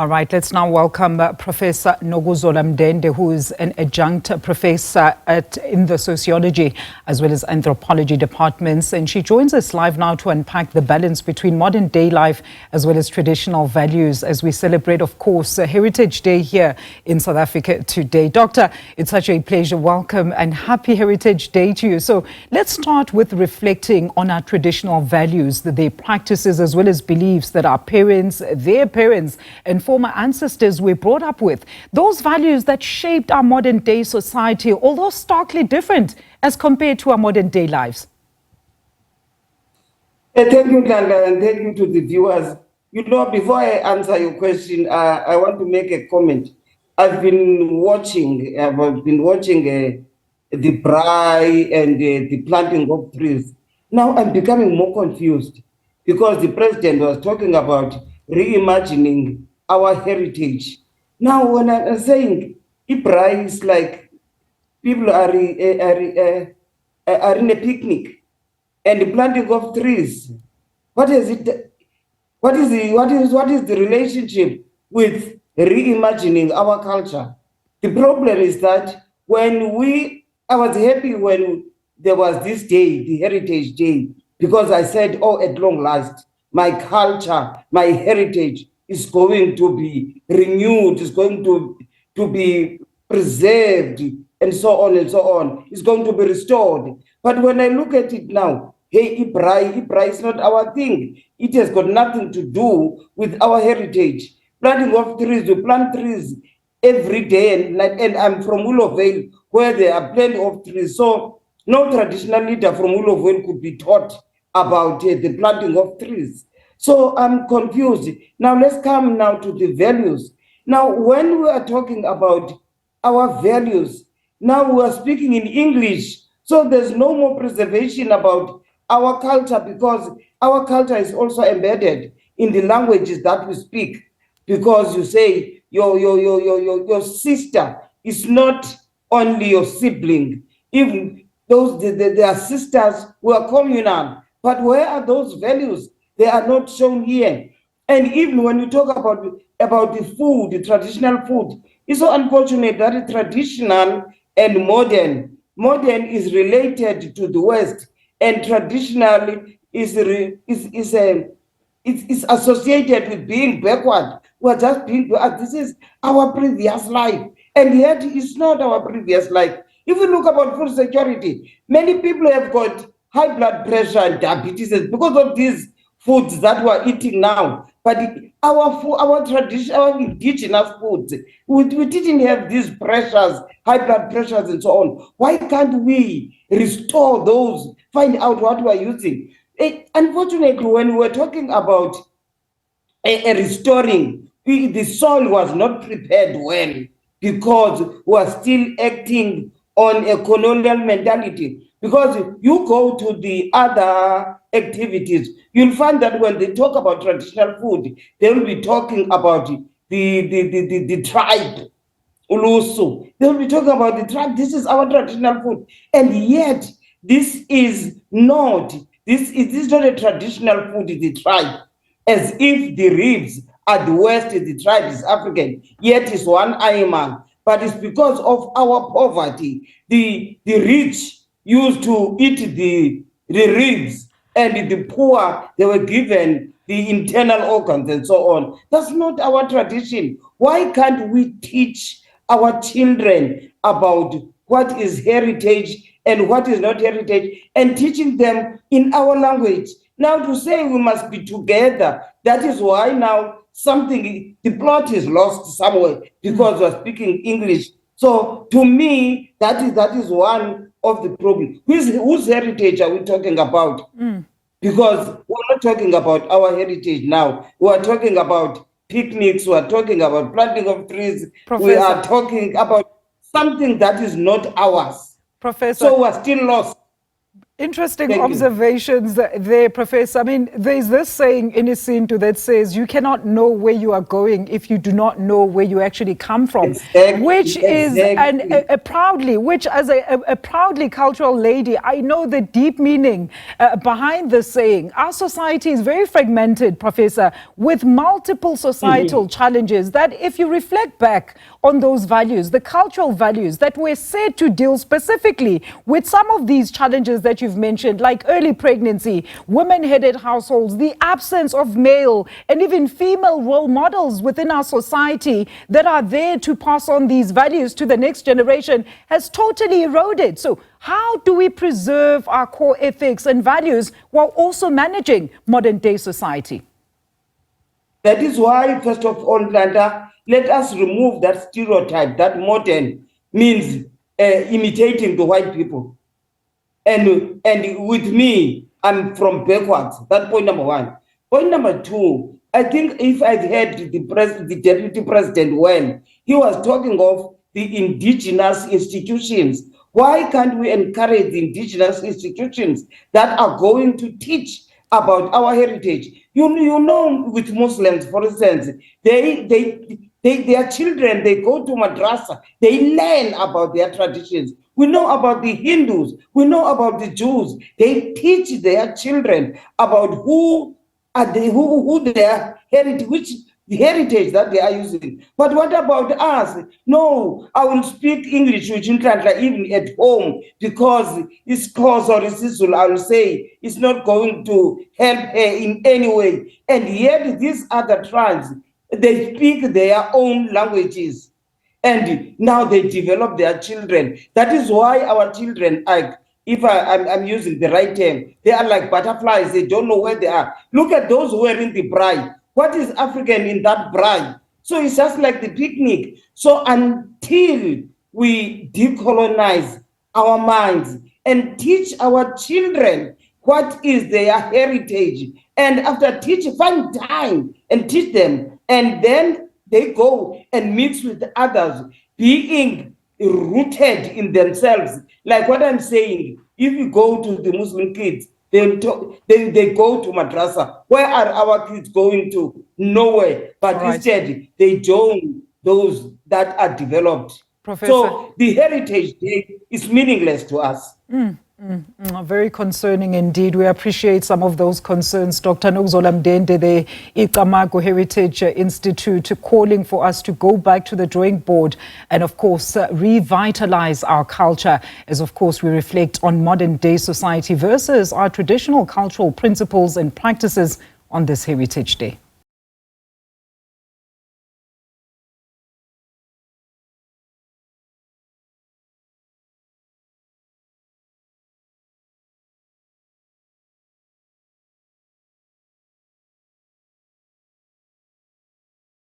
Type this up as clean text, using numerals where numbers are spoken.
All right, let's now welcome Professor Nokuzola Mndende, who is an adjunct professor in the Sociology as well as Anthropology departments. And she joins us live now to unpack the balance between modern day life as well as traditional values as we celebrate, of course, Heritage Day here in South Africa today. Doctor, it's such a pleasure. Welcome and happy Heritage Day to you. So let's start with reflecting on our traditional values, their practices as well as beliefs that our parents, their parents, and former ancestors were brought up with. Those values that shaped our modern day society, although starkly different as compared to our modern day lives. Thank you, Glenda, and thank you to the viewers. You know, before I answer your question, I want to make a comment. I've been watching the braai and the planting of trees. Now I'm becoming more confused because the president was talking about reimagining our heritage. Now, when I'm saying braai is like people are in a picnic and the planting of trees. What is it? What is the relationship with reimagining our culture? The problem is that I was happy when there was this day, the Heritage Day, because I said, oh, at long last, my culture, my heritage is going to be renewed, is going to be preserved, and so on and so on. It's going to be restored. But when I look at it now, hey, Ibrai is not our thing. It has got nothing to do with our heritage. Planting of trees, we plant trees every day, and I'm from Willowvale, where there are plenty of trees. So no traditional leader from Willowvale could be taught about the planting of trees. So I'm confused. Now let's come now to the values. Now, when we are talking about our values, now we are speaking in English. So there's no more preservation about our culture because our culture is also embedded in the languages that we speak. Because you say your sister is not only your sibling, even those they are sisters who are communal. But where are those values? They are not shown here. And even when you talk about the food, the traditional food, it's so unfortunate that the traditional and modern is related to the West, and traditionally is associated with being backward. We're just being, this is our previous life, and yet it's not our previous life. If you look about food security, many people have got high blood pressure and diabetes because of these foods that we're eating now. But our tradition, our indigenous foods, we didn't have these pressures, high blood pressures and so on. Why can't we restore those, find out what we're using? Unfortunately, when we're talking about restoring, the soil was not prepared well because we're still acting on a colonial mentality. Because you go to the other activities, you'll find that when they talk about traditional food, they will be talking about the tribe, Ulusu. They will be talking about the tribe. This is our traditional food. And yet, this is not a traditional food, it's the tribe. As if the ribs are the West, the tribe is African, yet it's one animal. But it's because of our poverty. The rich used to eat the ribs, and the poor, they were given the internal organs and so on. That's not our tradition. Why can't we teach our children about what is heritage and what is not heritage, and teaching them in our language? Now, to say we must be together, that is why now the plot is lost somewhere because we're speaking English. So to me, that is one of the problems. Whose heritage are we talking about? Because we're not talking about our heritage now. We're talking about picnics, we're talking about planting of trees, Professor. We are talking about something that is not ours. Professor. So we're still lost. Interesting observations there, Professor. I mean, there's this saying in Isintu that says you cannot know where you are going if you do not know where you actually come from. Exactly, which is a proudly cultural lady, I know the deep meaning behind this saying. Our society is very fragmented, Professor, with multiple societal challenges that if you reflect back on those values, the cultural values that were said to deal specifically with some of these challenges that you've mentioned, like early pregnancy, women-headed households, the absence of male and even female role models within our society that are there to pass on these values to the next generation has totally eroded. So how do we preserve our core ethics and values while also managing modern day society? That is why, first of all, Landa, let us remove that stereotype that modern means imitating the white people. And with me, I'm from backwards. That's point number one. Point number two, I think if I've heard the deputy president well, he was talking of the indigenous institutions. Why can't we encourage the indigenous institutions that are going to teach about our heritage? You know, with Muslims, for instance, their children, they go to madrasa, they learn about their traditions. We know about the Hindus, we know about the Jews. They teach their children about who their heritage, which the heritage that they are using. But what about us? No, I will speak English, which in translate even at home, because it's cause or it's Sisul, I will say it's not going to help her in any way. And yet these other tribes, they speak their own languages. And now they develop their children. That is why our children, if I'm using the right term, they are like butterflies. They don't know where they are. Look at those wearing the bride. What is African in that bride? So it's just like the picnic. So until we decolonize our minds and teach our children what is their heritage, and after teaching, find time and teach them, and then they go and mix with others, being rooted in themselves. Like what I'm saying, if you go to the Muslim kids, they go to madrasa. Where are our kids going to? Nowhere. But instead, they join those that are developed. Professor. So the Heritage Day is meaningless to us. Very concerning indeed. We appreciate some of those concerns. Dr. Nokuzola Mndende, the Icamago Heritage Institute, calling for us to go back to the drawing board and, of course, revitalize our culture as, of course, we reflect on modern day society versus our traditional cultural principles and practices on this Heritage Day.